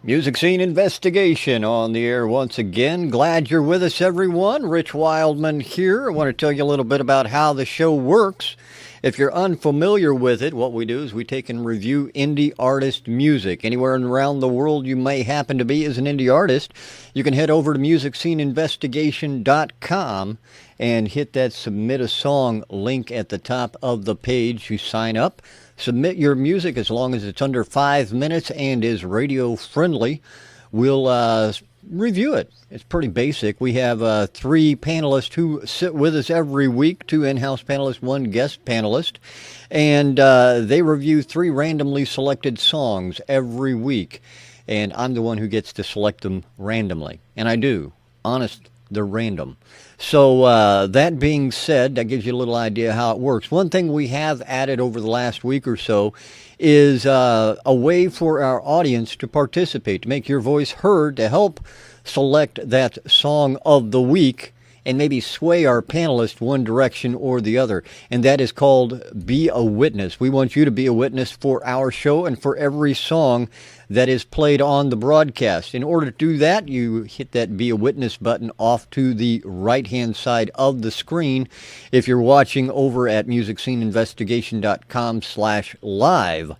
Music Scene Investigation on the air once again. Glad you're with us, everyone. Rich Wildman here. I want to tell you a little bit about how the show works. If you're unfamiliar with it, what we do is we take and review indie artist music. Anywhere around the world you may happen to be as an indie artist, you can head over to musicsceneinvestigation.com and hit that Submit a Song link at the top of the page. You sign up. Submit your music as long as it's under 5 minutes and is radio friendly. We'll review it. It's pretty basic. We have 3 panelists who sit with us every week, 2 in-house panelists, 1 guest panelist, and they review 3 randomly selected songs every week, and I'm the one who gets to select them randomly, and I do. Honest, they're random. So that being said, that gives you a little idea how it works. One thing we have added over the last week or so is a way for our audience to participate, to make your voice heard, to help select that song of the week and maybe sway our panelists one direction or the other. And that is called Be a Witness. We want you to be a witness for our show and for every song that is played on the broadcast. In order to do that, you hit that Be a Witness button off to the right-hand side of the screen if you're watching over at musicsceneinvestigation.com/live.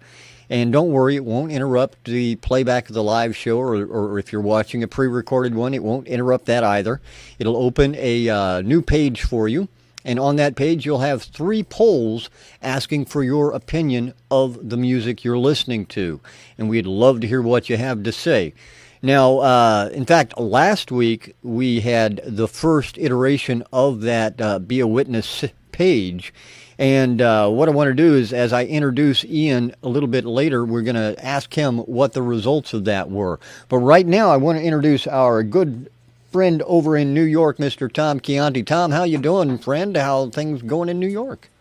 And don't worry, it won't interrupt the playback of the live show, or if you're watching a pre-recorded one, it won't interrupt that either. It'll open a new page for you, and on that page you'll have 3 polls asking for your opinion of the music you're listening to, and we'd love to hear what you have to say. Now, in fact, last week we had the first iteration of that Be a Witness page. And what I want to do is, as I introduce Ian a little bit later, we're going to ask him what the results of that were. But right now, I want to introduce our good friend over in New York, Mr. Tom Chianti. Tom, how you doing, friend? How things going in New York?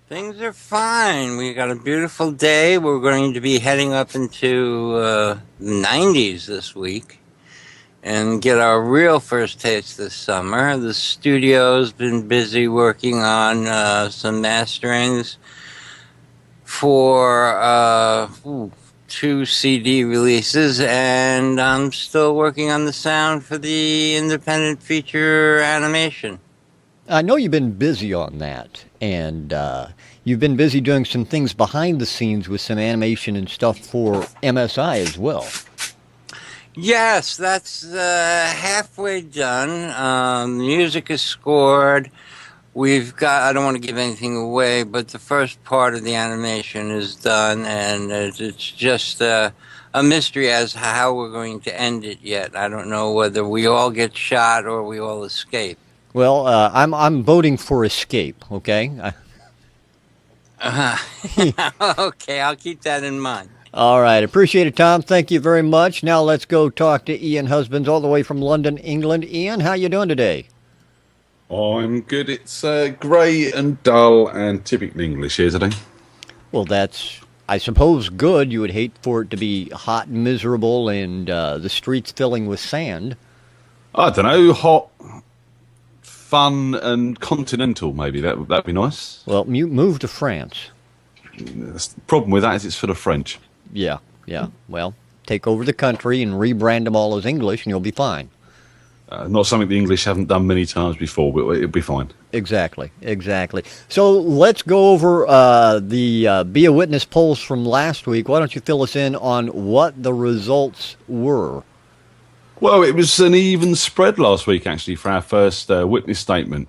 Things are fine. We got a beautiful day. We're going to be heading up into the 90s this week and get our real first taste this summer. The studio's been busy working on some masterings for 2 CD releases, and I'm still working on the sound for the independent feature animation. I know you've been busy on that, and you've been busy doing some things behind the scenes with some animation and stuff for MSI as well. Yes, that's halfway done. Music is scored. We've got, I don't want to give anything away, but the first part of the animation is done, and it's just a mystery as to how we're going to end it yet. I don't know whether we all get shot or we all escape. Well, I'm voting for escape, okay? Okay, I'll keep that in mind. All right. Appreciate it, Tom. Thank you very much. Now let's go talk to Ian Husbands all the way from London, England. Ian, how you doing today? I'm good. It's grey and dull and typically English here today. Well, that's, I suppose, good. You would hate for it to be hot and miserable and the streets filling with sand. I don't know, hot, fun and continental maybe. That'd be nice. Well, move to France. The problem with that is it's for the French. Yeah. Well, take over the country and rebrand them all as English and you'll be fine. Not something the English haven't done many times before, but it'll be fine. Exactly. So let's go over the Be a Witness polls from last week. Why don't you fill us in on what the results were? Well, it was an even spread last week, actually, for our first witness statement.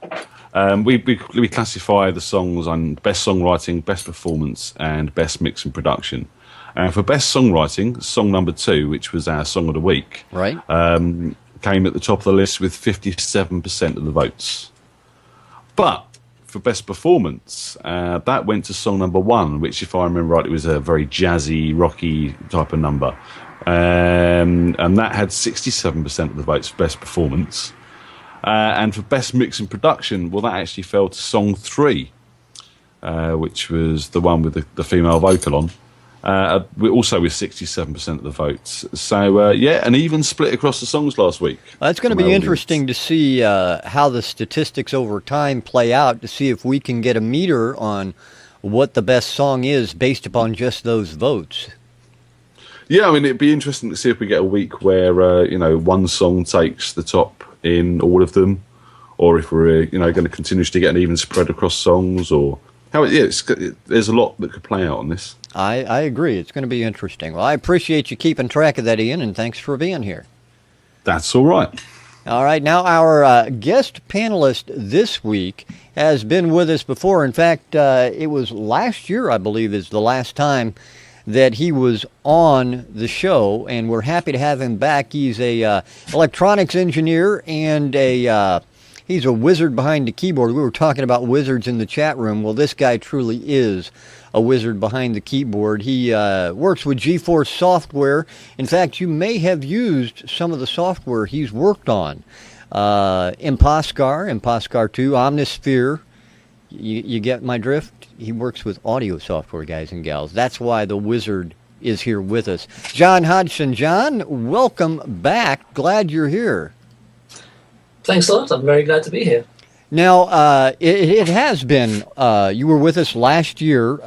We classify the songs on best songwriting, best performance, and best mix and production. And for best songwriting, song number 2, which was our song of the week, right, came at the top of the list with 57% of the votes. But for best performance, that went to song number 1, which, if I remember right, it was a very jazzy, rocky type of number. And that had 67% of the votes for best performance. And for best mix and production, well, that actually fell to song 3, which was the one with the female vocal on. Also with 67% of the votes. So, an even split across the songs last week. Well, it's going to be interesting to see how the statistics over time play out, to see if we can get a meter on what the best song is based upon just those votes. Yeah, I mean, it'd be interesting to see if we get a week where one song takes the top in all of them, or if we're going to continue to get an even spread across songs, or how. Yeah, there's a lot that could play out on this. I agree. It's going to be interesting. Well, I appreciate you keeping track of that, Ian, and thanks for being here. That's all right. All right, now our guest panelist this week has been with us before. In fact, it was last year, I believe, is the last time that he was on the show, and we're happy to have him back. He's a electronics engineer and he's a wizard behind the keyboard. We were talking about wizards in the chat room. Well, this guy truly is a wizard behind the keyboard. He works with GForce Software. In fact, you may have used some of the software he's worked on. Imposcar 2, Omnisphere. You get my drift? He works with audio software, guys and gals. That's why the wizard is here with us. Jon Hodgson. Jon, welcome back. Glad you're here. Thanks a lot. I'm very glad to be here. Now, it has been, you were with us last year,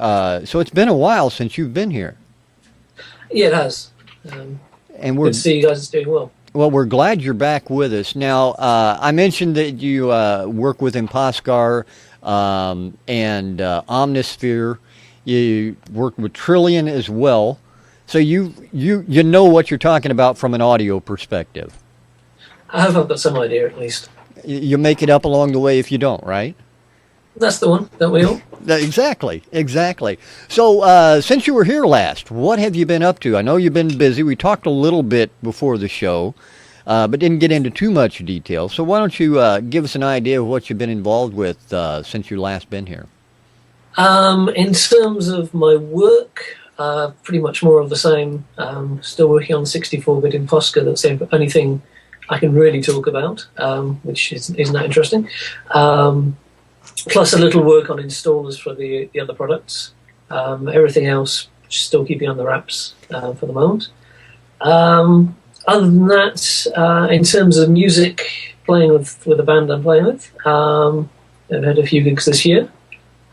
so it's been a while since you've been here. Yeah, it has. And good to see you guys doing well. Well, we're glad you're back with us. Now, I mentioned that you work with Imposcar and Omnisphere. You work with Trillion as well. So you know what you're talking about from an audio perspective. I've got some idea, at least. You make it up along the way if you don't, right? That's the one, don't we all? Exactly. So since you were here last, what have you been up to? I know you've been busy. We talked a little bit before the show, but didn't get into too much detail. So why don't you give us an idea of what you've been involved with since you last been here? In terms of my work, pretty much more of the same. Still working on 64-bit Imposca. That's the only thing I can really talk about, which isn't that interesting. Plus a little work on installers for the other products. Everything else, still keeping on the wraps for the moment. Other than that, in terms of music, playing with the band I'm playing with, I've had a few gigs this year.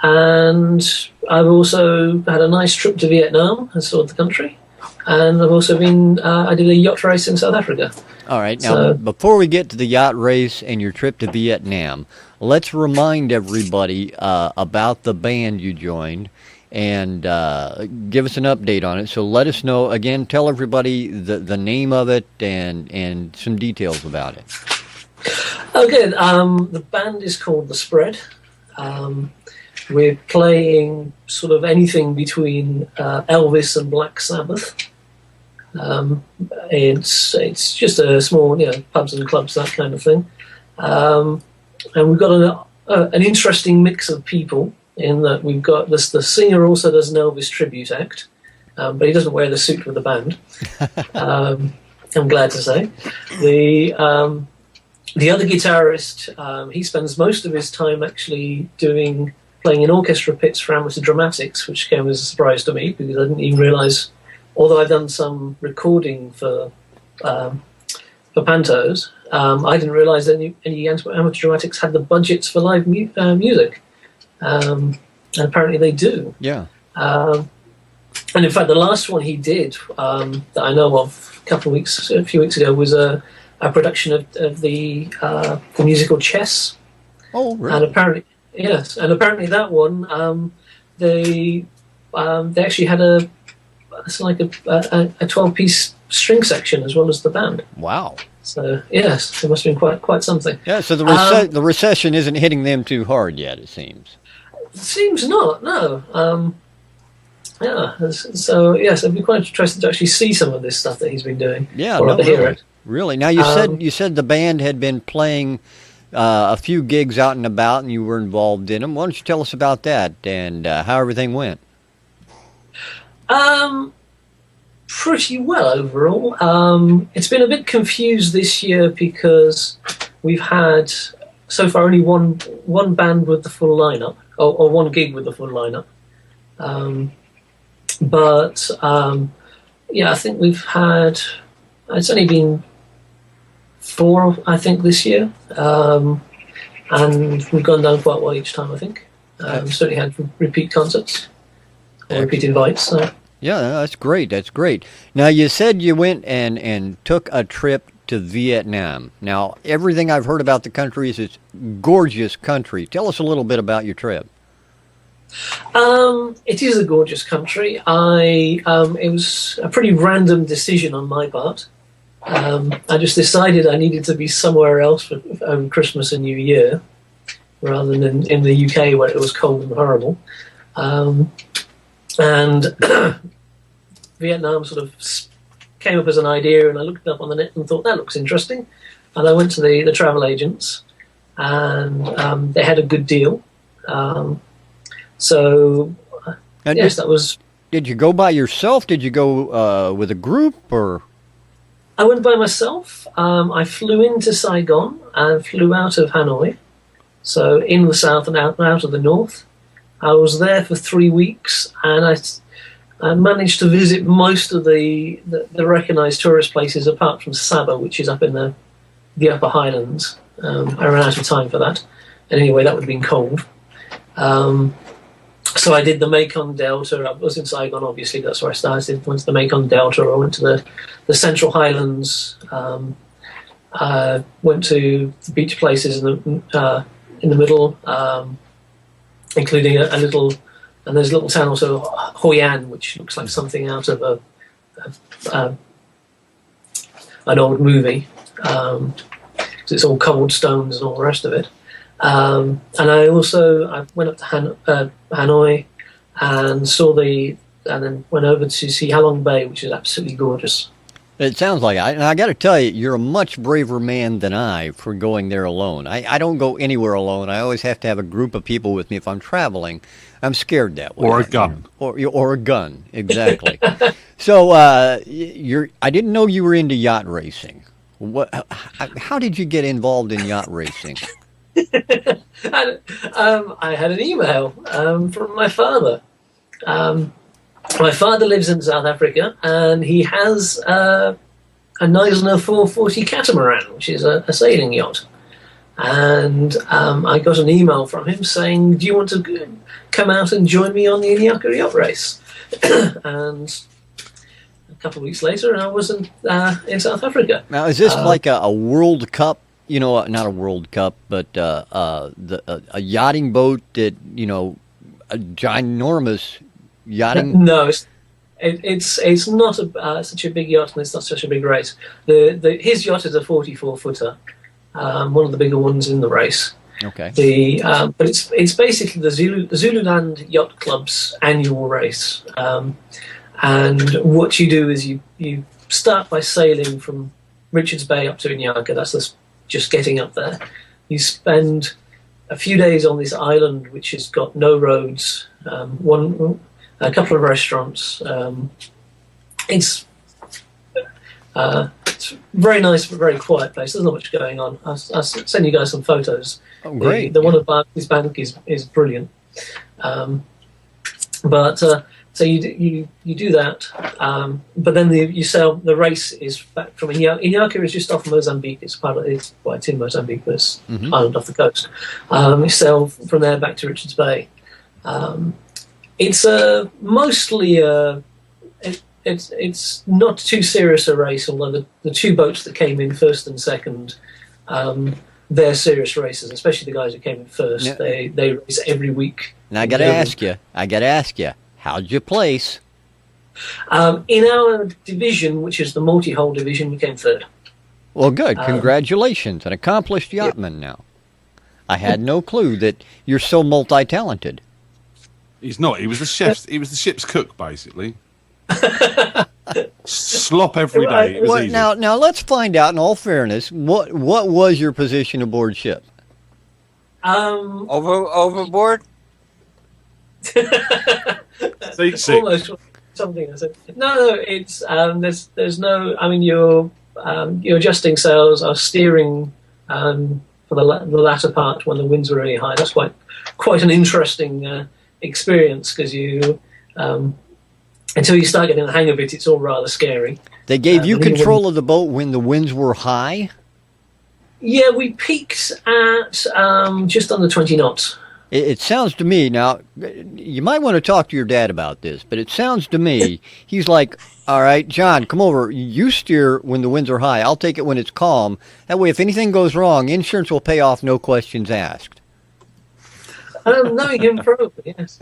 And I've also had a nice trip to Vietnam and saw the country. And I've also been, I did a yacht race in South Africa. All right. Now, before we get to the yacht race and your trip to Vietnam, let's remind everybody about the band you joined and give us an update on it. So let us know, again, tell everybody the name of it and some details about it. Okay. The band is called The Spread. We're playing sort of anything between Elvis and Black Sabbath. It's just a small, pubs and clubs, that kind of thing. And we've got an interesting mix of people in that we've got the singer also does an Elvis tribute act, but he doesn't wear the suit with the band. I'm glad to say. The other guitarist, he spends most of his time actually playing in orchestra pits for amateur dramatics, which came as a surprise to me because I didn't even realise. Although I've done some recording for pantos, I didn't realise that any amateur dramatics had the budgets for live music, and apparently they do. Yeah. And in fact, the last one he did that I know of a few weeks ago was a production of the musical Chess. Oh, really? And apparently that one they actually had it's like a 12-piece string section as well as the band. Wow. So, yes, it must have been quite something. Yeah, so the recession isn't hitting them too hard yet, it seems. It seems not, no. So, yes, it'd be quite interesting to actually see some of this stuff that he's been doing. Yeah, or really. Hear it. Really. Now, you said the band had been playing a few gigs out and about, and you were involved in them. Why don't you tell us about that and how everything went? Pretty well overall. It's been a bit confused this year because we've had so far only one band with the full lineup, or one gig with the full lineup. I think we've had. It's only been 4, I think, this year, and we've gone down quite well each time. I think we've certainly had repeat concerts. Repeat invites. So. Yeah, that's great. That's great. Now, you said you went and took a trip to Vietnam. Now, everything I've heard about the country is it's gorgeous country. Tell us a little bit about your trip. It is a gorgeous country. It was a pretty random decision on my part. I just decided I needed to be somewhere else for over Christmas and New Year, rather than in the UK where it was cold and horrible. And Vietnam sort of came up as an idea, and I looked it up on the net and thought, that looks interesting. And I went to the travel agents, and they had a good deal. So, And yes, that was... Did you go by yourself? Did you go with a group, or? I went by myself. I flew into Saigon and flew out of Hanoi, so in the south and out of the north. I was there for 3 weeks, and I managed to visit most of the recognised tourist places, apart from Saba, which is up in the upper highlands. I ran out of time for that. And anyway, that would have been cold. So I did the Mekong Delta. I was in Saigon, obviously. That's where I started. Went to the Mekong Delta. I went to the Central Highlands. Went to the beach places in the middle, including a little. And there's a little town also, Hoi An, which looks like something out of an old movie. So it's all cobblestones and all the rest of it. And I went up to Hanoi and and then went over to see Halong Bay, which is absolutely gorgeous. It sounds like it. And I got to tell you, you're a much braver man than I for going there alone. I don't go anywhere alone. I always have to have a group of people with me if I'm traveling. I'm scared that way. Or a gun. Or a gun, exactly. So I didn't know you were into yacht racing. How did you get involved in yacht racing? I had an email from my father. My father lives in South Africa, and he has a Neisner 440 catamaran, which is a sailing yacht. And I got an email from him saying, do you want to come out and join me on the Inyaka yacht race? And a couple of weeks later, I was in South Africa. Now, is this like a World Cup? You know, not a World Cup, but a yachting boat that, a ginormous yachting? No, it's not such a big yacht, and it's not such a big race. His yacht is a 44-footer, one of the bigger ones in the race. Okay. But it's basically the Zululand Yacht Club's annual race, and what you do is you start by sailing from Richards Bay up to Inyaka. That's just getting up there. You spend a few days on this island, which has got no roads, a couple of restaurants. It's very nice, but very quiet place. There's not much going on. I'll send you guys some photos. Oh, great. The one at Barclays Bank is brilliant. So you do that, but then the race is back from Inyaka. Inyaka is just off Mozambique. It's in Mozambique, but it's island off the coast. You sail from there back to Richards Bay. It's mostly it's not too serious a race, although the two boats that came in first and second, they're serious races, especially the guys who came in first. Yeah. They race every week. And I got to ask you, how'd you place? In our division, which is the multi-hull division, we came third. Well, good. Congratulations. An accomplished yachtman now. I had no clue that you're so multi-talented. He's not. He was the chef. He was the ship's cook, basically. Slop every day. It was easy. Now let's find out. In all fairness, what was your position aboard ship? Overboard. Almost something I said. No. It's there's no. I mean, you're adjusting sails. I was steering for the latter part when the winds were really high. That's quite an interesting experience, because you until you start getting the hang of it, it's all rather scary. They gave you control of the boat when the winds were high? Yeah, we peaked at just under 20 knots. It sounds to me now, you might want to talk to your dad about this, but it sounds to me, he's like, all right, John, come over. You steer when the winds are high. I'll take it when it's calm. That way, if anything goes wrong, insurance will pay off, no questions asked. Knowing him probably, yes.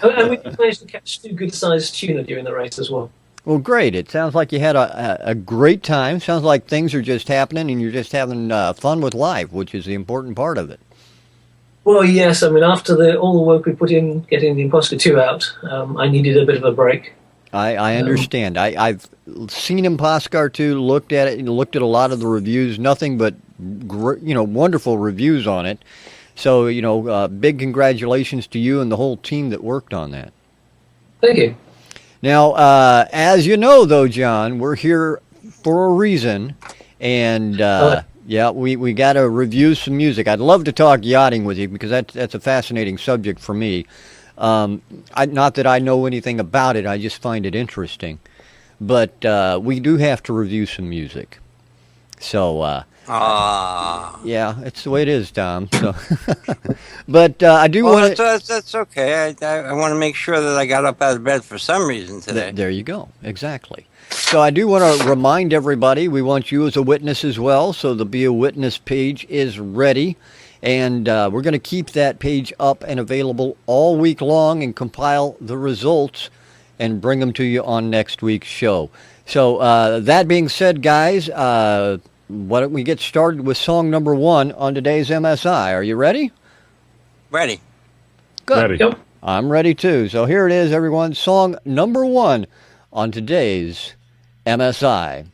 And we managed to catch 2 good-sized tuna during the race as well. Well, great. It sounds like you had a great time. Sounds like things are just happening and you're just having fun with life, which is the important part of it. Well, yes. I mean, after all the work we put in getting the Impossible 2 out, I needed a bit of a break. I understand. I've seen Impossible 2, looked at it, looked at a lot of the reviews, nothing but wonderful reviews on it. So, big congratulations to you and the whole team that worked on that. Thank you. Now, as you know, though, John, we're here for a reason, and we got to review some music. I'd love to talk yachting with you because that's a fascinating subject for me. Not that I know anything about it, I just find it interesting. But we do have to review some music. So, yeah, it's the way it is, Tom. So, but I do want to. That's okay. I want to make sure that I got up out of bed for some reason today. There you go. Exactly. So I do want to remind everybody, we want you as a witness as well. So the Be a Witness page is ready. And we're going to keep that page up and available all week long and compile the results and bring them to you on next week's show. So that being said, guys, why don't we get started with song number 1 on today's MSI? Are you ready? Ready. Good. Ready. Yep. I'm ready too. So here it is, everyone. Song number 1 on today's MSI.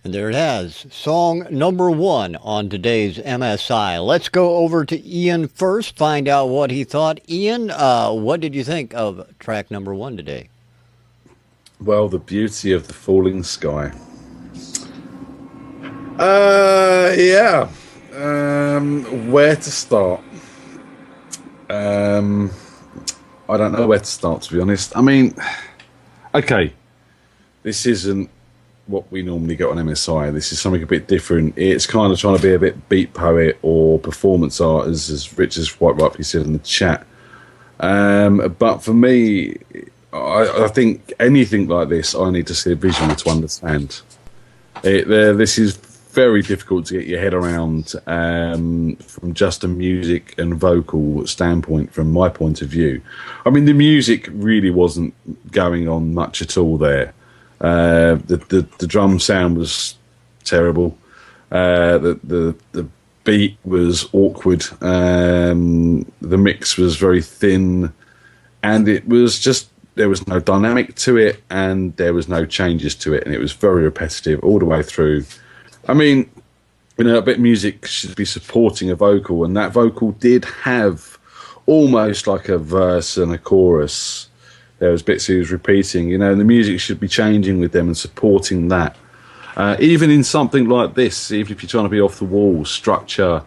And there it has. Song number 1 on today's MSI. Let's go over to Ian first, find out what he thought. Ian, what did you think of track number 1 today? Well, the beauty of the falling sky. Yeah. Where to start? I don't know where to start, to be honest. I mean, okay, this isn't what we normally get on MSI. This is something a bit different. It's kind of trying to be a bit beat poet or performance art, as Rich has quite rightly said in the chat. But for me, I think anything like this, I need to see a visual to understand. This is very difficult to get your head around from just a music and vocal standpoint, from my point of view. I mean, the music really wasn't going on much at all there. The drum sound was terrible. The beat was awkward. The mix was very thin, and it was just, there was no dynamic to it, and there was no changes to it, and it was very repetitive all the way through. I mean, you know, I bet music should be supporting a vocal, and that vocal did have almost like a verse and a chorus. There was bits he was repeating, you know, and the music should be changing with them and supporting that. Even in something like this, even if you're trying to be off the wall, structure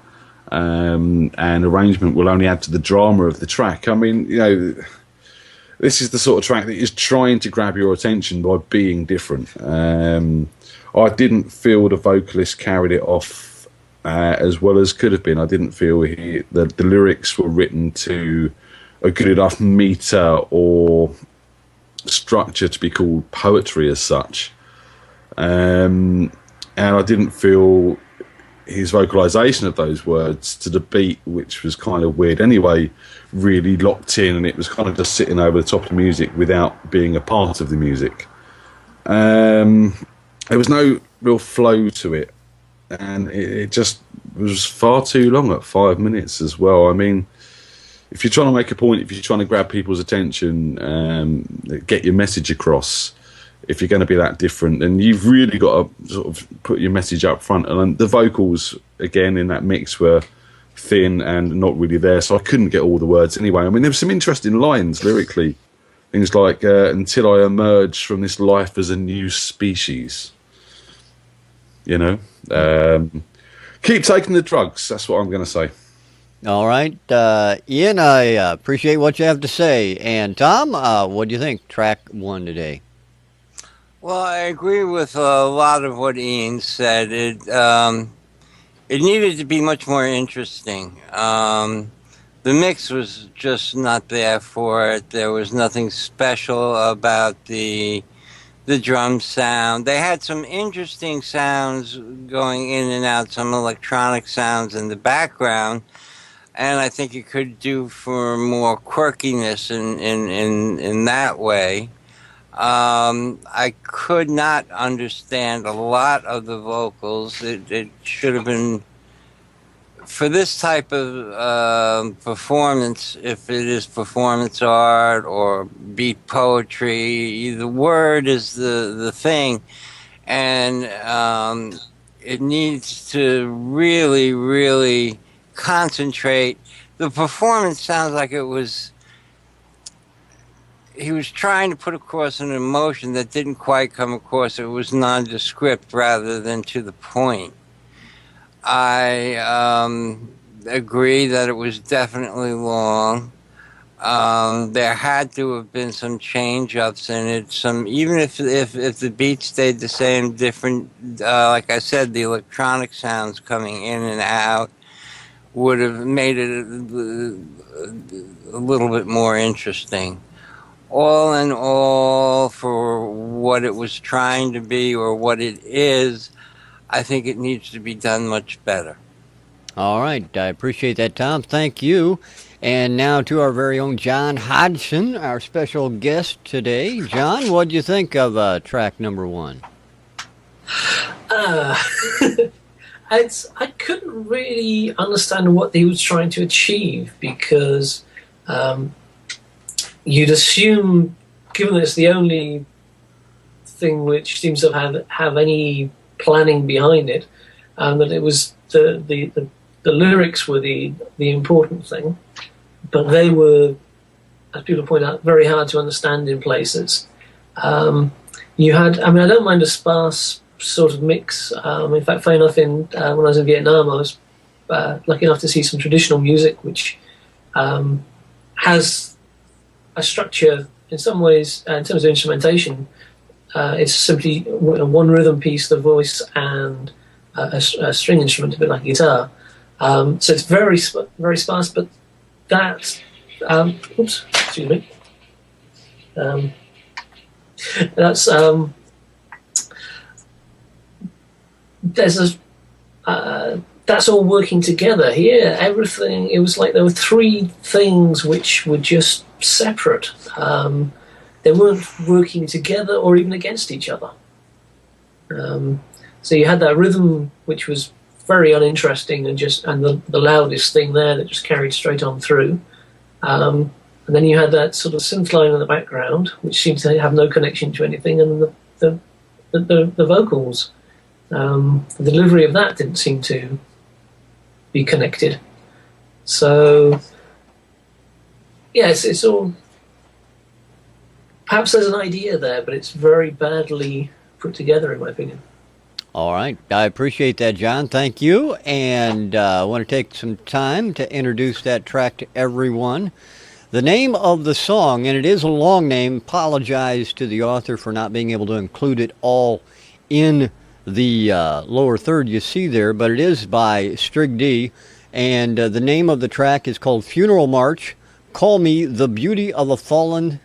and arrangement will only add to the drama of the track. I mean, you know, this is the sort of track that is trying to grab your attention by being different. I didn't feel the vocalist carried it off as well as could have been. I didn't feel the lyrics were written to a good enough meter or structure to be called poetry as such. And I didn't feel his vocalization of those words to the beat, which was kind of weird anyway, really locked in, and it was kind of just sitting over the top of the music without being a part of the music. There was no real flow to it, and it just was far too long at 5 minutes as well. I mean, if you're trying to make a point, if you're trying to grab people's attention, get your message across, if you're going to be that different, then you've really got to sort of put your message up front. And the vocals, again, in that mix were thin and not really there, so I couldn't get all the words anyway. I mean, there were some interesting lines lyrically. Things like, until I emerge from this life as a new species. You know? Keep taking the drugs, that's what I'm going to say. All right. Ian, I appreciate what you have to say. And Tom, what do you think, track 1 today? Well, I agree with a lot of what Ian said. It needed to be much more interesting. The mix was just not there for it. There was nothing special about the drum sound. They had some interesting sounds going in and out, some electronic sounds in the background, and I think it could do for more quirkiness in that way. I could not understand a lot of the vocals. It should have been, for this type of performance, if it is performance art or beat poetry, the word is the thing, and it needs to really, really concentrate. The performance sounds like it was, he was trying to put across an emotion that didn't quite come across. It was nondescript rather than to the point. I agree that it was definitely long. There had to have been some change-ups in it. Even if the beat stayed the same, different. Like I said, the electronic sounds coming in and out would have made it a little bit more interesting. All in all, for what it was trying to be or what it is, I think it needs to be done much better. All right. I appreciate that, Tom. Thank you. And now to our very own Jon Hodgson, our special guest today. John, what do you think of track number 1? I couldn't really understand what he was trying to achieve, because you'd assume, given that it's the only thing which seems to have any planning behind it, and that it was the lyrics were the important thing, but they were, as people point out, very hard to understand in places. You had, I mean, I don't mind a sparse sort of mix. In fact, funny enough, when I was in Vietnam, I was lucky enough to see some traditional music, which has a structure in some ways, in terms of instrumentation. It's simply one rhythm piece, the voice, and a string instrument, a bit like a guitar. So it's very sparse, but that, oops, excuse me. That's that's all working together. Here, everything, it was like there were three things which were just separate. They weren't working together or even against each other. So you had that rhythm which was very uninteresting and the loudest thing there that just carried straight on through. And then you had that sort of synth line in the background, which seemed to have no connection to anything, and the vocals. The delivery of that didn't seem to be connected. So, yes, it's all... Perhaps there's an idea there, but it's very badly put together, in my opinion. All right. I appreciate that, John. Thank you. And I want to take some time to introduce that track to everyone. The name of the song, and it is a long name, apologize to the author for not being able to include it all in the lower third you see there, but it is by Strigdae, and the name of the track is called Funeral March, Call Me the Beauty of a Falling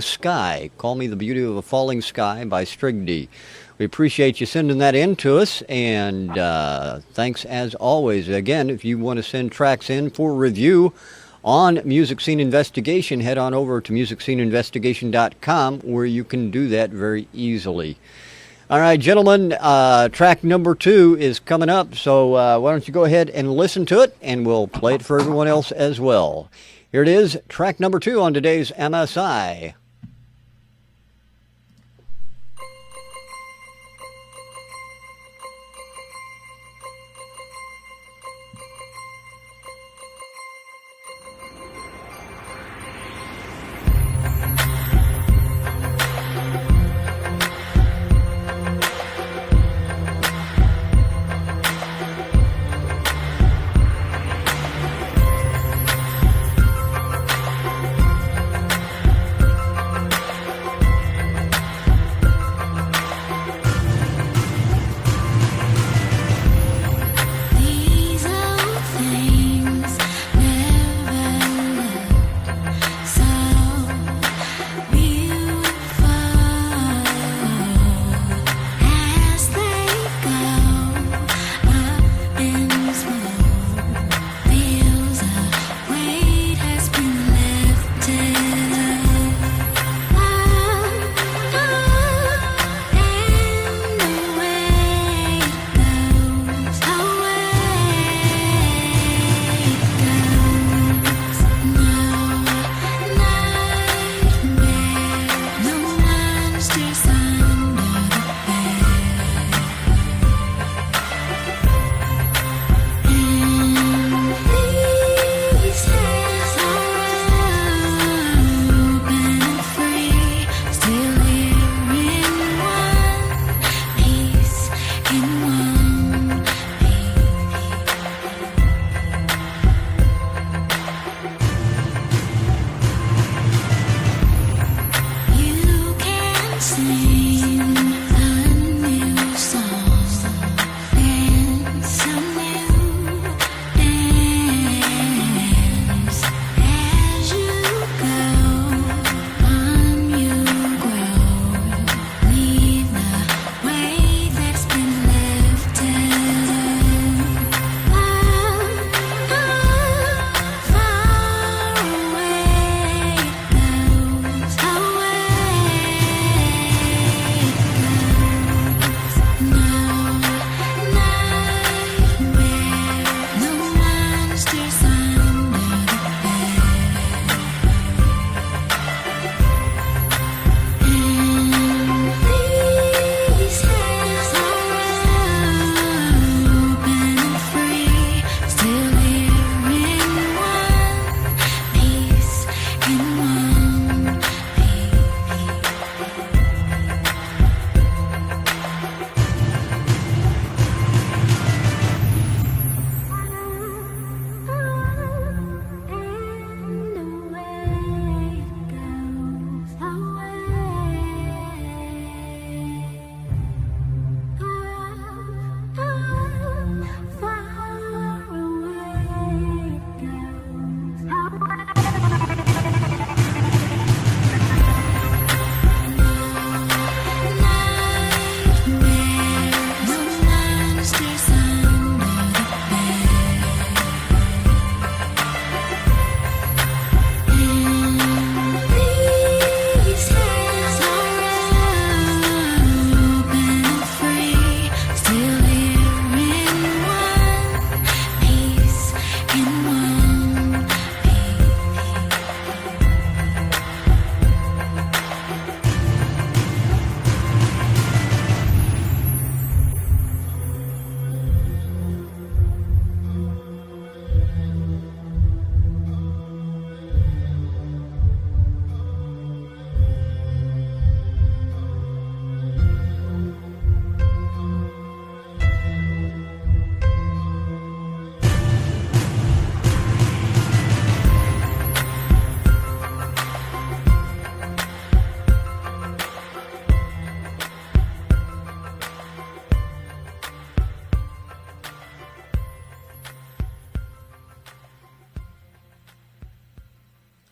Sky. Call Me the Beauty of a Falling Sky by Strigdae. We appreciate you sending that in to us, and thanks as always. Again, if you want to send tracks in for review on Music Scene Investigation, head on over to musicsceneinvestigation.com, where you can do that very easily. All right, gentlemen, track number 2 is coming up, so why don't you go ahead and listen to it, and we'll play it for everyone else as well. Here it is, track number 2 on today's MSI.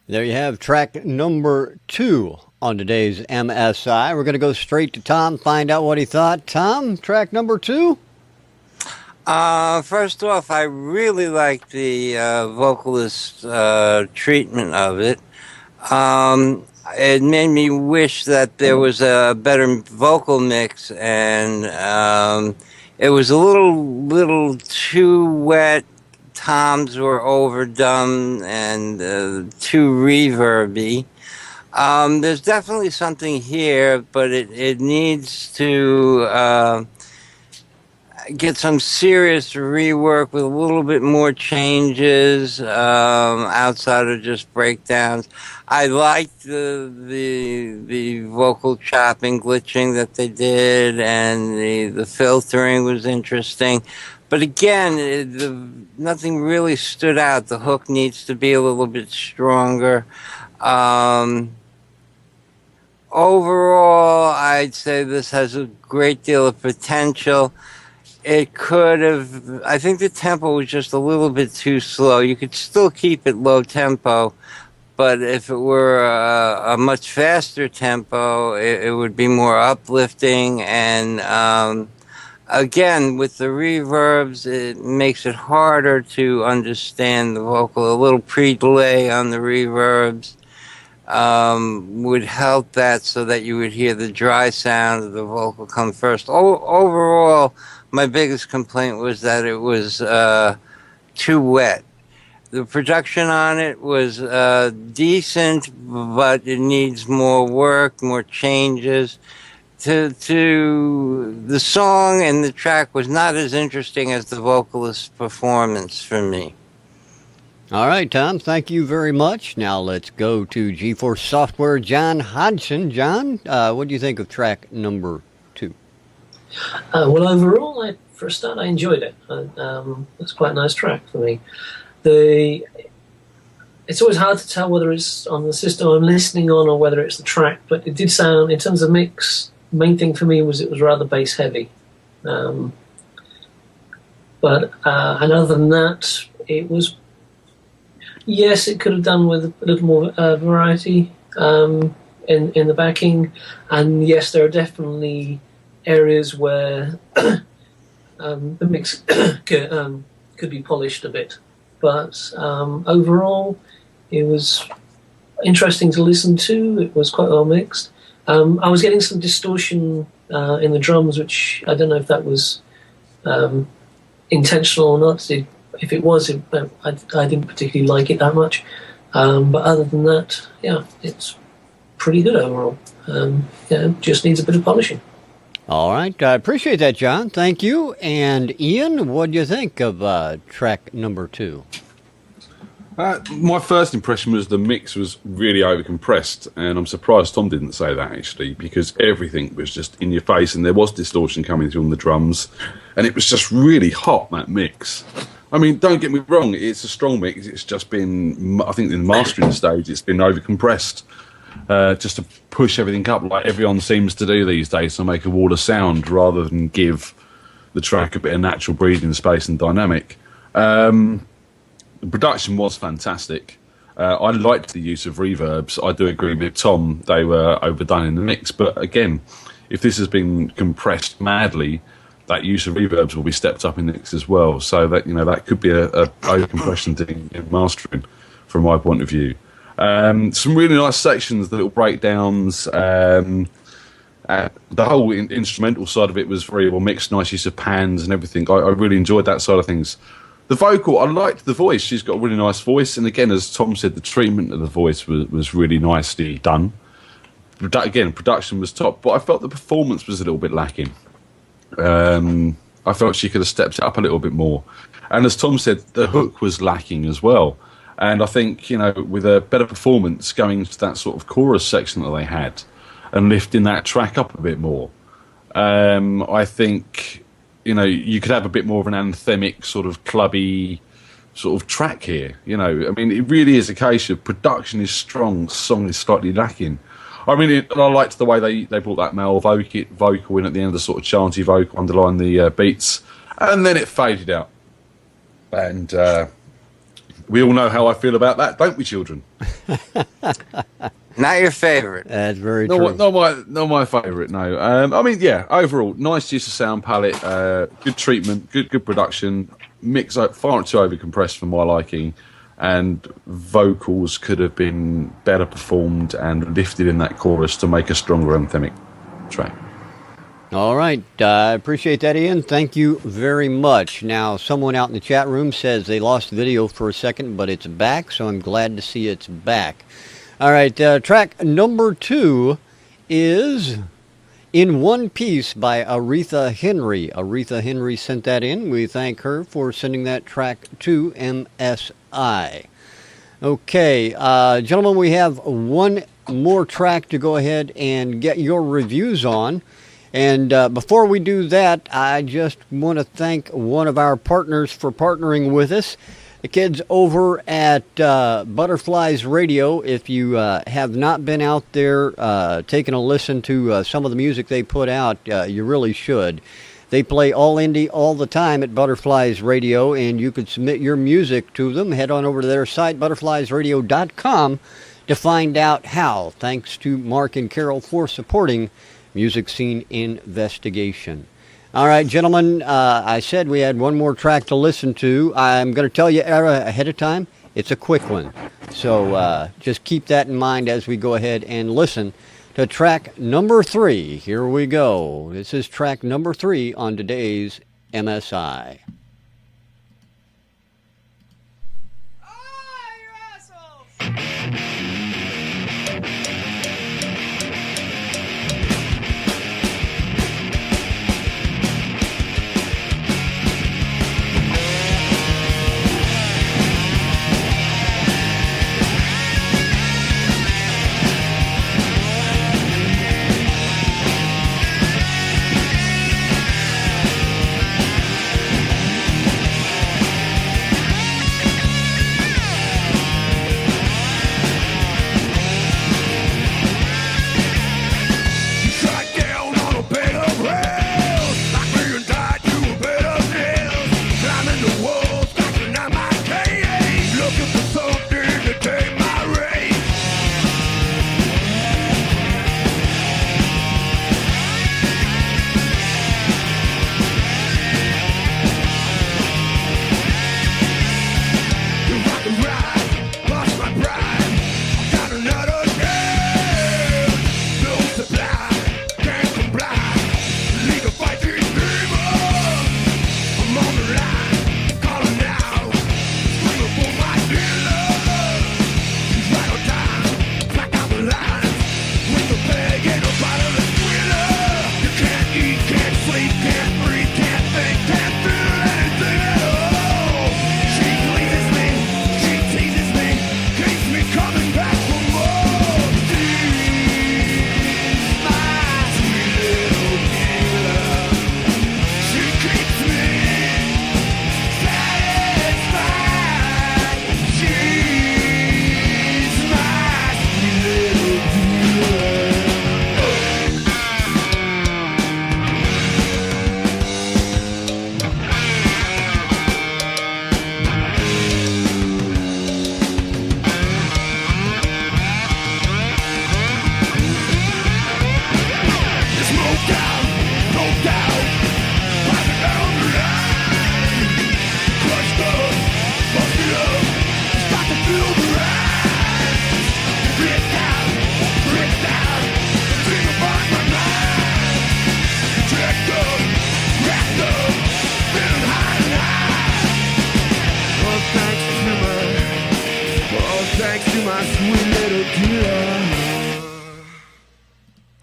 There you have track number 2 on today's MSI. We're going to go straight to Tom, find out what he thought. Tom, track number 2? First off, I really like the vocalist treatment of it. It made me wish that there was a better vocal mix, and it was a little too wet. Toms were overdone and too reverby. There's definitely something here, but it needs to get some serious rework with a little bit more changes outside of just breakdowns. I liked the vocal chopping, glitching that they did, and the filtering was interesting. But again, nothing really stood out. The hook needs to be a little bit stronger. Overall, I'd say this has a great deal of potential. It could have, I think the tempo was just a little bit too slow. You could still keep it low tempo, but if it were a much faster tempo, it would be more uplifting. And again, with the reverbs, it makes it harder to understand the vocal. A little pre-delay on the reverbs would help that, so that you would hear the dry sound of the vocal come first. Overall, my biggest complaint was that it was too wet. The production on it was decent, but it needs more work, more changes. To the song and the track was not as interesting as the vocalist's performance for me. All right, Tom, thank you very much. Now let's go to GForce Software, Jon Hodgson. John, what do you think of track number 2? Well, overall, for a start, I enjoyed it. It's quite a nice track for me. It's always hard to tell whether it's on the system I'm listening on or whether it's the track, but it did sound, in terms of mix, the main thing for me was it was rather bass heavy. And other than that, it was, yes, it could have done with a little more variety in the backing, and yes, there are definitely areas where the mix could be polished a bit. But overall, it was interesting to listen to. It was quite well mixed. I was getting some distortion in the drums, which I don't know if that was intentional or not. If it was, I didn't particularly like it that much. But other than that, yeah, it's pretty good overall. Just needs a bit of polishing. All right. I appreciate that, John. Thank you. And Ian, what do you think of track number 2? My first impression was the mix was really overcompressed, and I'm surprised Tom didn't say that, actually, because everything was just in your face, and there was distortion coming through on the drums, and it was just really hot, that mix. I mean, don't get me wrong, it's a strong mix. It's just been, I think in the mastering stage, it's been overcompressed. Just to push everything up like everyone seems to do these days, to make a wall of sound rather than give the track a bit of natural breathing space and dynamic. The production was fantastic. I liked the use of reverbs. I do agree with Tom, they were overdone in the mix, but again, if this has been compressed madly, that use of reverbs will be stepped up in the mix as well, so that, you know, that could be a over-compression thing in mastering from my point of view. Some really nice sections, the little breakdowns, the whole instrumental side of it was very well mixed, nice use of pans and everything. I really enjoyed that side of things. The vocal, I liked the voice. She's got a really nice voice, and again, as Tom said, the treatment of the voice was really nicely done. Again, production was top, but I felt the performance was a little bit lacking. I felt she could have stepped it up a little bit more. And as Tom said, the hook was lacking as well. And I think, you know, with a better performance going to that sort of chorus section that they had and lifting that track up a bit more, I think, you know, you could have a bit more of an anthemic sort of clubby sort of track here. You know, I mean, it really is a case of production is strong, song is slightly lacking. I mean, I liked the way they brought that male vocal in at the end, the sort of chanty vocal underlying the beats, and then it faded out. And We all know how I feel about that, don't we, children? Not your favorite. That's very true. Not my favourite. No. I mean, yeah. Overall, nice use of sound palette, good treatment, good production. Mix far too overcompressed for my liking, and vocals could have been better performed and lifted in that chorus to make a stronger anthemic track. All right. I appreciate that, Ian. Thank you very much. Now, someone out in the chat room says they lost the video for a second, but it's back, so I'm glad to see it's back. All right. Track number 2 is In One Piece by Aretha Henry. Aretha Henry sent that in. We thank her for sending that track to MSI. Okay. Gentlemen, we have one more track to go ahead and get your reviews on. And before we do that, I just want to thank one of our partners for partnering with us, the kids over at Butterflies Radio. If you have not been out there taking a listen to some of the music they put out, you really should. They play all indie all the time at Butterflies Radio, and you can submit your music to them. Head on over to their site, butterfliesradio.com, to find out how. Thanks to Mark and Carol for supporting Music Scene Investigation. All right, gentlemen, I said we had one more track to listen to. I'm going to tell you ahead of time, it's a quick one. So just keep that in mind as we go ahead and listen to track number 3. Here we go. This is track number 3 on today's MSI. Oh, you assholes!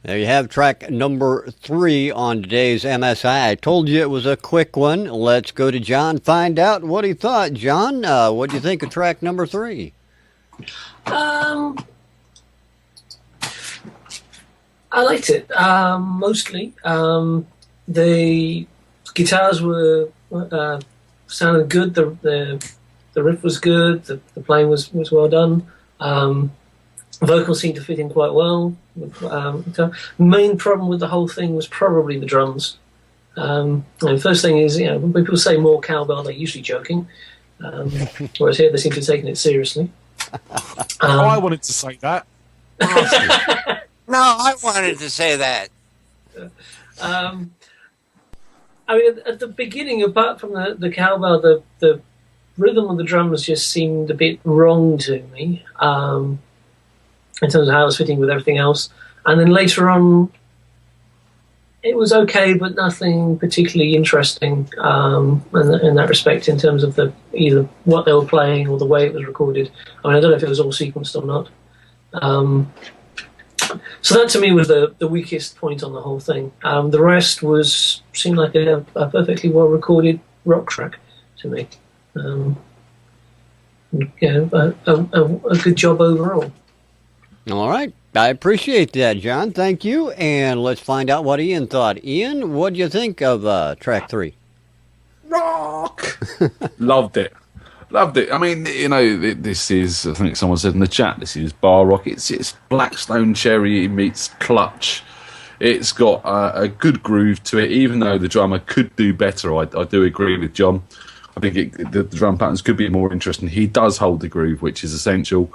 There you have track number 3 on today's MSI. I told you it was a quick one. Let's go to John, find out what he thought. John, what do you think of track number 3? I liked it, mostly. The guitars were sounded good. The riff was good. The playing was well done. Vocals seemed to fit in quite well. The main problem with the whole thing was probably the drums. And first thing is, when people say more cowbell, they're usually joking. Whereas here they seem to be taking it seriously. I wanted to say that. No, I wanted to say that. I mean, at the beginning, apart from the cowbell, the rhythm of the drums just seemed a bit wrong to me in terms of how it was fitting with everything else. And then later on, it was okay, but nothing particularly interesting in that respect in terms of either what they were playing or the way it was recorded. I mean, I don't know if it was all sequenced or not. So that to me was the weakest point on the whole thing. The rest seemed like a perfectly well recorded rock track to me. A good job overall. All right. I appreciate that, John. Thank you. And let's find out what Ian thought. Ian, what do you think of track 3? Rock! Loved it. I mean, this is, I think someone said in the chat, this is bar rock. It's Blackstone Cherry meets Clutch. It's got a good groove to it, even though the drummer could do better. I do agree with John. I think the drum patterns could be more interesting. He does hold the groove, which is essential.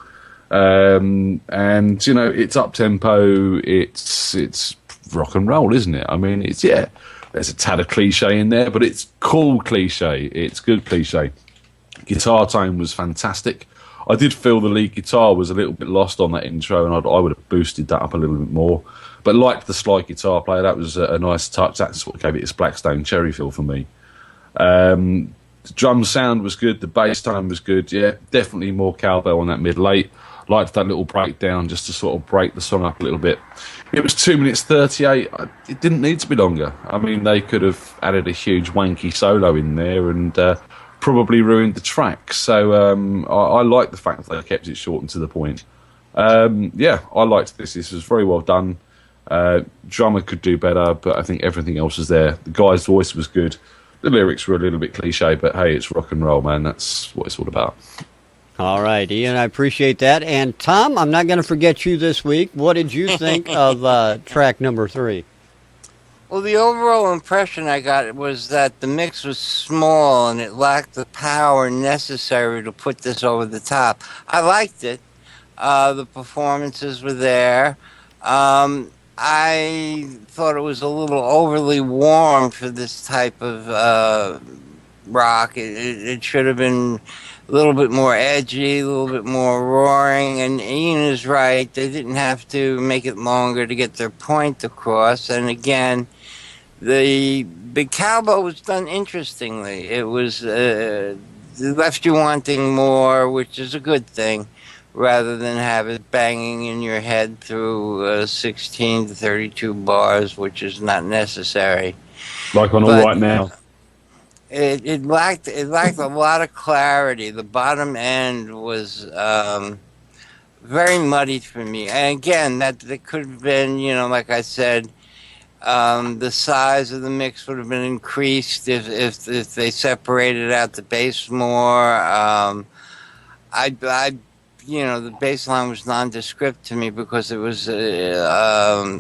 And it's up tempo. It's rock and roll, isn't it? I mean, there's a tad of cliche in there, but it's cool cliche. It's good cliche. Guitar tone was fantastic. I did feel the lead guitar was a little bit lost on that intro, and I would have boosted that up a little bit more. But like the slide guitar player, that was a nice touch. That's what gave it its Blackstone Cherry feel for me. The drum sound was good. The bass tone was good. Yeah, definitely more cowbell on that mid-late. Liked that little breakdown just to sort of break the song up a little bit. It was 2 minutes 38. It didn't need to be longer. I mean, they could have added a huge wanky solo in there and probably ruined the track. So I like the fact that they kept it short and to the point. I liked this. This was very well done. Drummer could do better, but I think everything else was there. The guy's voice was good. The lyrics were a little bit cliche, but hey, it's rock and roll, man. That's what it's all about. All right, Ian, I appreciate that. And Tom, I'm not going to forget you this week. What did you think of track number 3? Well, the overall impression I got was that the mix was small and it lacked the power necessary to put this over the top. I liked it. The performances were there. I thought it was a little overly warm for this type of rock. It should have been a little bit more edgy, a little bit more roaring, and Ian is right. They didn't have to make it longer to get their point across. And again, the big cowbell was done interestingly. It was it left you wanting more, which is a good thing, rather than have it banging in your head through 16 to 32 bars, which is not necessary. Like on All Right Now. It lacked a lot of clarity. The bottom end was very muddy for me. And again, that could have been, like I said, the size of the mix would have been increased if they separated out the bass more. The bass line was nondescript to me because it was a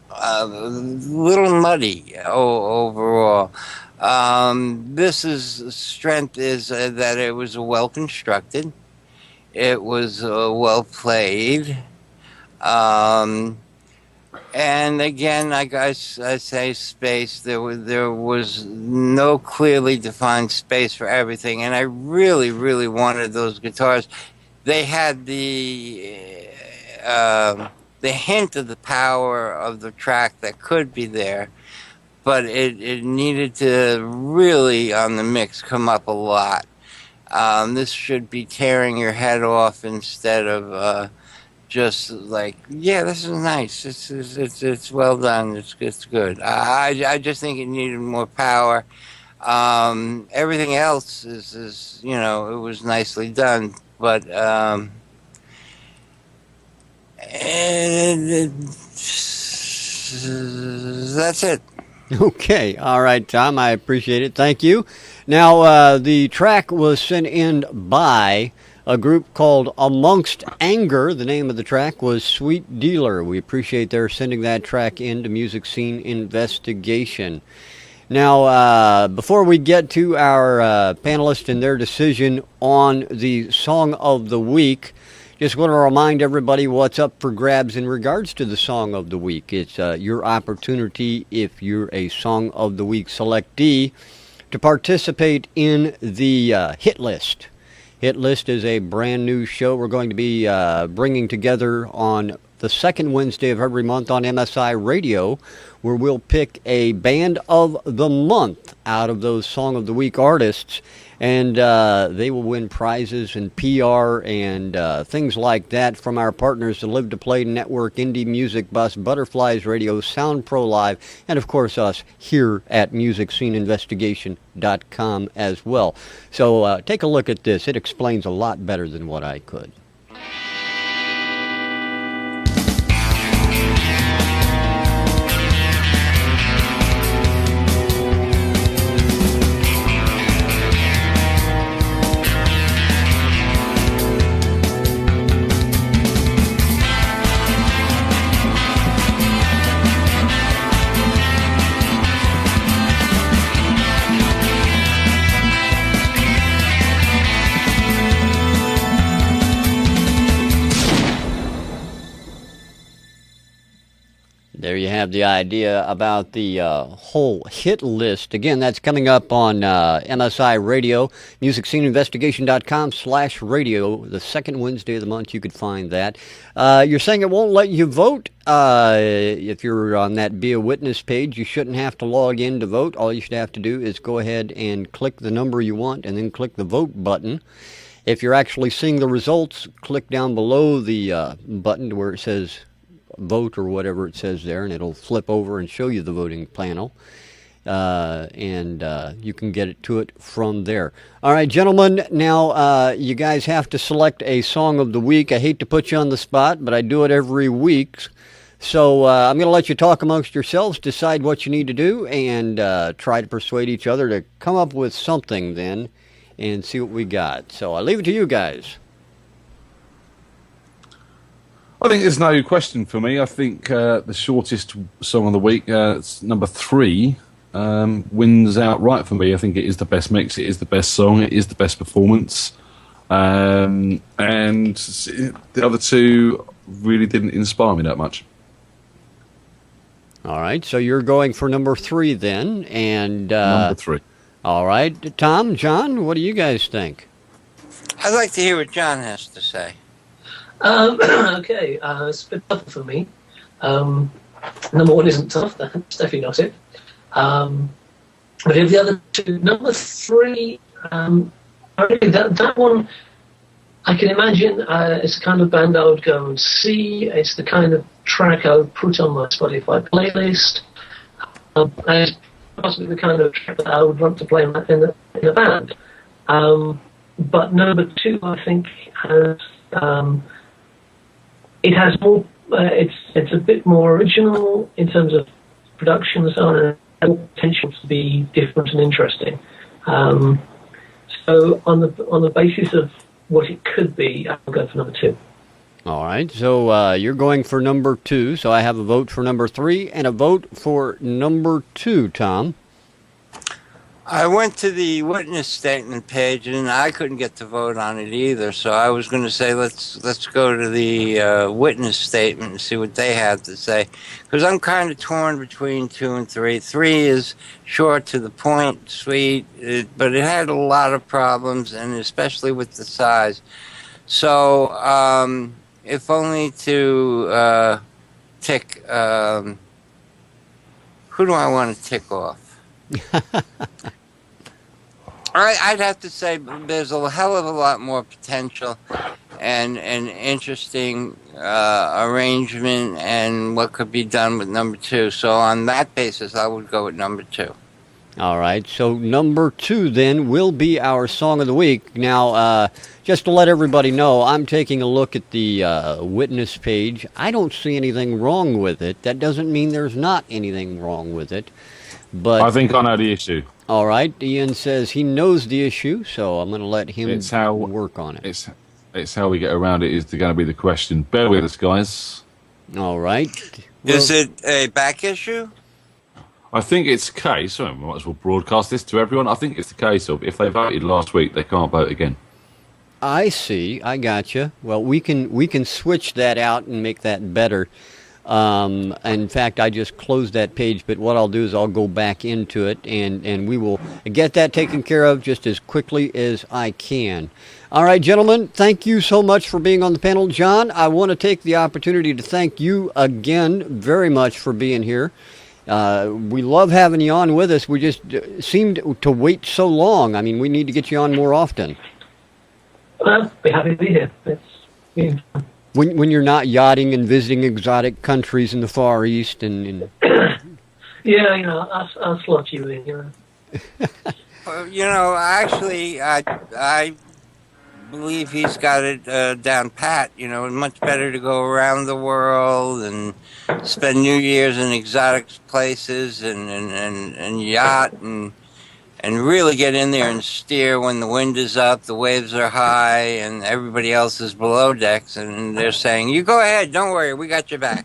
little muddy overall. This strength is that it was well constructed. It was well played. And again, I say space. There was no clearly defined space for everything, and I really, really wanted those guitars. They had the hint of the power of the track that could be there, but it needed to really, on the mix, come up a lot. This should be tearing your head off instead of just like, yeah, this is nice. It's well done. It's good. I just think it needed more power. Everything else is it was nicely done, but that's it. Okay. All right, Tom. I appreciate it. Thank you. Now, the track was sent in by a group called Amongst Anger. The name of the track was Sweet Dealer. We appreciate their sending that track in to Music Scene Investigation. Now, before we get to our panelists and their decision on the Song of the Week, just want to remind everybody what's up for grabs in regards to the Song of the Week. It's your opportunity, if you're a Song of the Week selectee, to participate in the Hit List. Hit List is a brand new show we're going to be bringing together on the second Wednesday of every month on MSI Radio, where we'll pick a band of the month out of those Song of the Week artists, and they will win prizes and PR and things like that from our partners, the Live to Play Network, Indie Music Bus, Butterflies Radio, Sound Pro Live, and of course us here at MusicSceneInvestigation.com as well. So take a look at this. It explains a lot better than what I could. There you have the idea about the whole hit list. Again, that's coming up on MSI Radio, MusicSceneInvestigation.com/radio. The second Wednesday of the month, you could find that. You're saying it won't let you vote? If you're on that Be a Witness page, you shouldn't have to log in to vote. All you should have to do is go ahead and click the number you want and then click the vote button. If you're actually seeing the results, click down below the button to where it says vote or whatever it says there, and it'll flip over and show you the voting panel, and you can get it to it from there. All right, gentlemen, now you guys have to select a Song of the Week. I hate to put you on the spot, but I do it every week. So I'm going to let you talk amongst yourselves, decide what you need to do, and try to persuade each other to come up with something then and see what we got. So I'll leave it to you guys. I think there's no question for me. I think the shortest Song of the Week, it's number 3, wins outright for me. I think it is the best mix, it is the best song, it is the best performance. And the other two really didn't inspire me that much. All right, so you're going for number 3 then. And number 3. All right, Tom, John, what do you guys think? I'd like to hear what John has to say. Okay, it's a bit tough for me. Number 1 isn't tough, that's definitely not it. But if the other two, number 3, really that one, I can imagine it's the kind of band I would go and see. It's the kind of track I would put on my Spotify playlist. And it's possibly the kind of track that I would want to play in a band. But number 2, I think, has... it has more. It's a bit more original in terms of production and so on, and more potential to be different and interesting. So on the basis of what it could be, I'll go for number 2. All right, so you're going for number 2. So I have a vote for number 3 and a vote for number 2. Tom. I went to the witness statement page and I couldn't get to vote on it either. So I was going to say let's go to the witness statement and see what they have to say, because I'm kind of torn between 2 and 3. 3 is short, to the point, sweet, but it had a lot of problems, and especially with the size. So if only to tick. Who do I want to tick off? I'd have to say there's a hell of a lot more potential and an interesting arrangement and what could be done with number 2. So on that basis, I would go with number 2. All right, so number 2 then will be our Song of the Week. Now, just to let everybody know, I'm taking a look at the witness page. I don't see anything wrong with it. That doesn't mean there's not anything wrong with it. But I think I know the issue. All right, Ian says he knows the issue, so I'm going to let him work on it. It's how we get around it is going to be the question. Bear with us, guys. All right. Is it a back issue? I think it's a case, so we might as well broadcast this to everyone. I think it's the case of if they voted last week, they can't vote again. I see. I gotcha. Well, we can switch that out and make that better. In fact, I just closed that page, but what I'll do is I'll go back into it, and we will get that taken care of just as quickly as I can. All right, gentlemen, thank you so much for being on the panel. Jon, I want to take the opportunity to thank you again very much for being here. We love having you on with us. We just seemed to wait so long. I mean, we need to get you on more often. Well, be happy to be here. When you're not yachting and visiting exotic countries in the Far East and Yeah, I'll slot you in, Actually, I believe he's got it down pat. It's much better to go around the world and spend New Year's in exotic places and yacht and really get in there and steer when the wind is up, the waves are high, and everybody else is below decks, and they're saying, "You go ahead, don't worry, we got your back."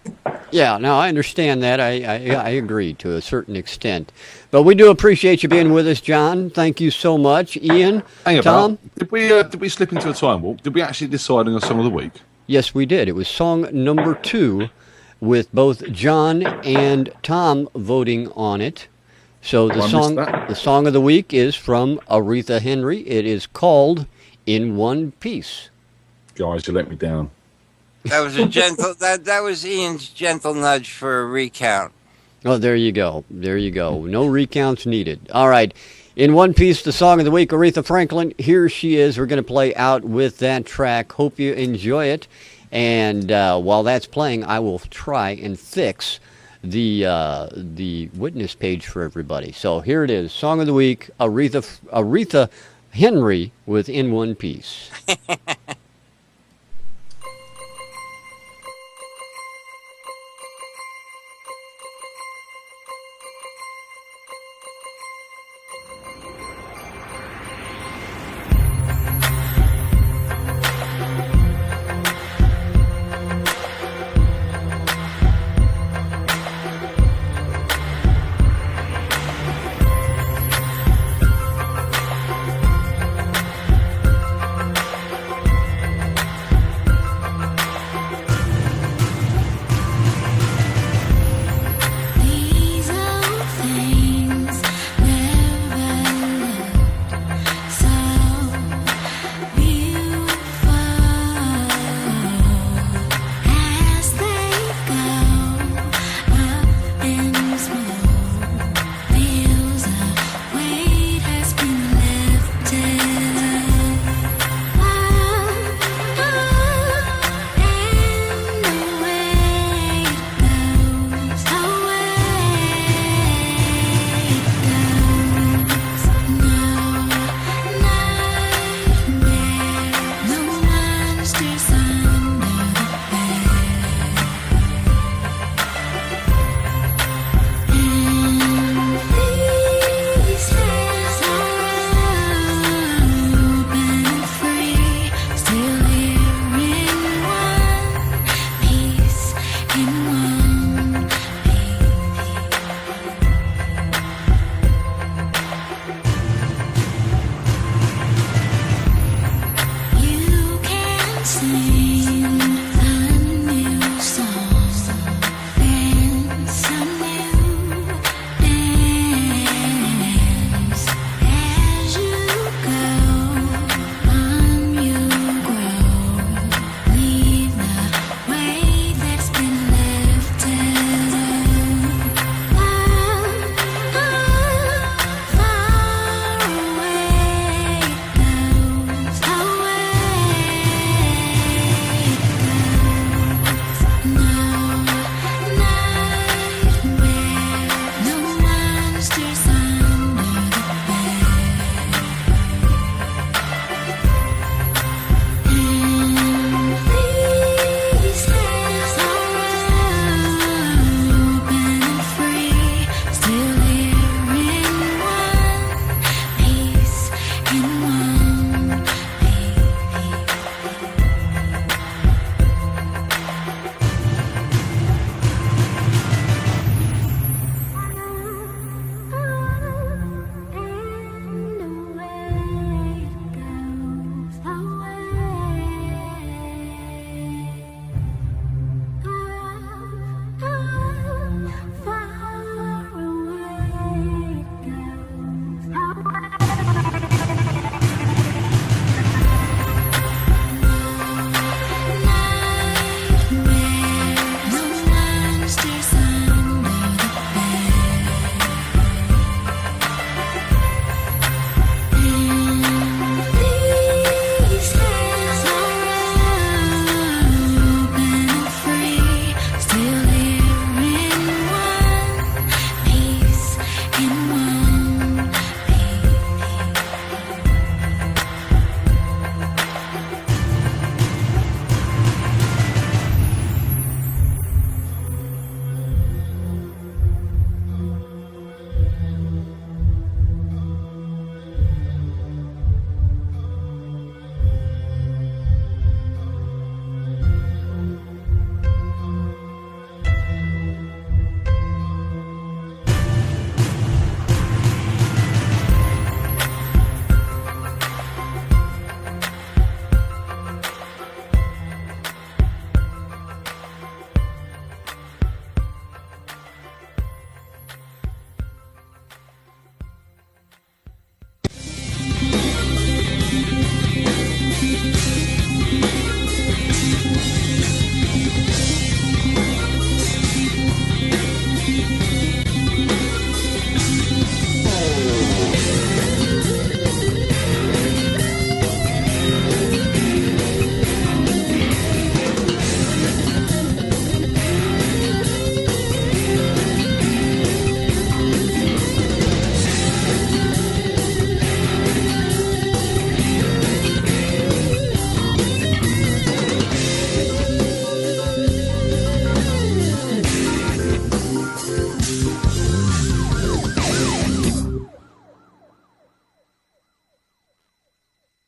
Yeah, no, I understand that. I agree to a certain extent. But we do appreciate you being with us, Jon. Thank you so much. Ian, Tom? Did we slip into a time warp? Did we actually decide on a song of the week? Yes, we did. It was song number 2 with both Jon and Tom voting on it. So the song of the week is from Aretha Henry. It is called In One Piece. Guys, you let me down. That was a gentle. that was Ian's gentle nudge for a recount. Oh, there you go. There you go. No recounts needed. All right. In One Piece, the song of the week, Aretha Franklin. Here she is. We're going to play out with that track. Hope you enjoy it. And while that's playing, I will try and fix the witness page for everybody. So here it is. Song of the week, Aretha Henry with In One Piece.